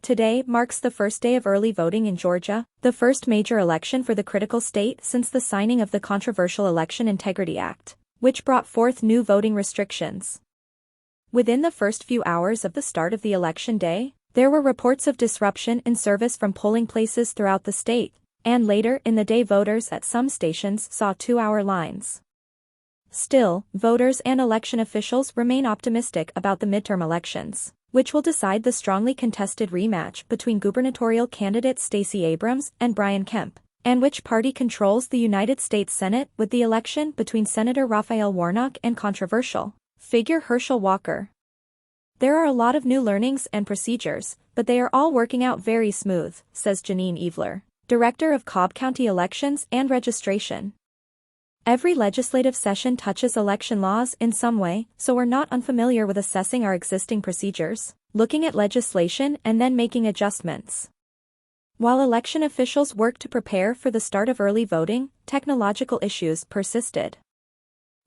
Today marks the first day of early voting in Georgia, the first major election for the critical state since the signing of the controversial Election Integrity Act, which brought forth new voting restrictions. Within the first few hours of the start of the election day, there were reports of disruption in service from polling places throughout the state, and later in the day voters at some stations saw 2-hour lines. Still, voters and election officials remain optimistic about the midterm elections, which will decide the strongly contested rematch between gubernatorial candidates Stacey Abrams and Brian Kemp, and which party controls the United States Senate with the election between Senator Raphael Warnock and controversial figure Herschel Walker. There are a lot of new learnings and procedures, but they are all working out very smooth, says Janine Evler, Director of Cobb County Elections and Registration. Every legislative session touches election laws in some way, so we're not unfamiliar with assessing our existing procedures, looking at legislation and then making adjustments. While election officials worked to prepare for the start of early voting, technological issues persisted.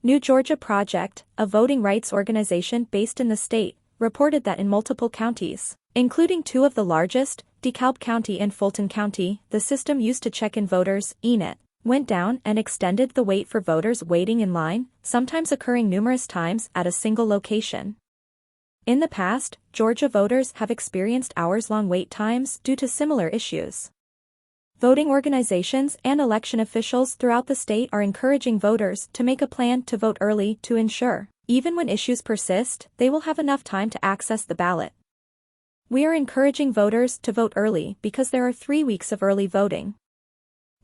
New Georgia Project, a voting rights organization based in the state, reported that in multiple counties, including two of the largest, DeKalb County and Fulton County, the system used to check in voters, ENIT, went down and extended the wait for voters waiting in line, sometimes occurring numerous times at a single location. In the past, Georgia voters have experienced hours-long wait times due to similar issues. Voting organizations and election officials throughout the state are encouraging voters to make a plan to vote early to ensure, even when issues persist, they will have enough time to access the ballot. We are encouraging voters to vote early because there are 3 weeks of early voting.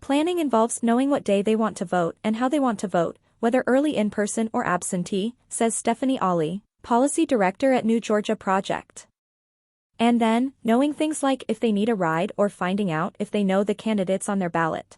Planning involves knowing what day they want to vote and how they want to vote, whether early in-person or absentee, says Stephanie Ollie, Policy Director at New Georgia Project. And then, knowing things like if they need a ride or finding out if they know the candidates on their ballot.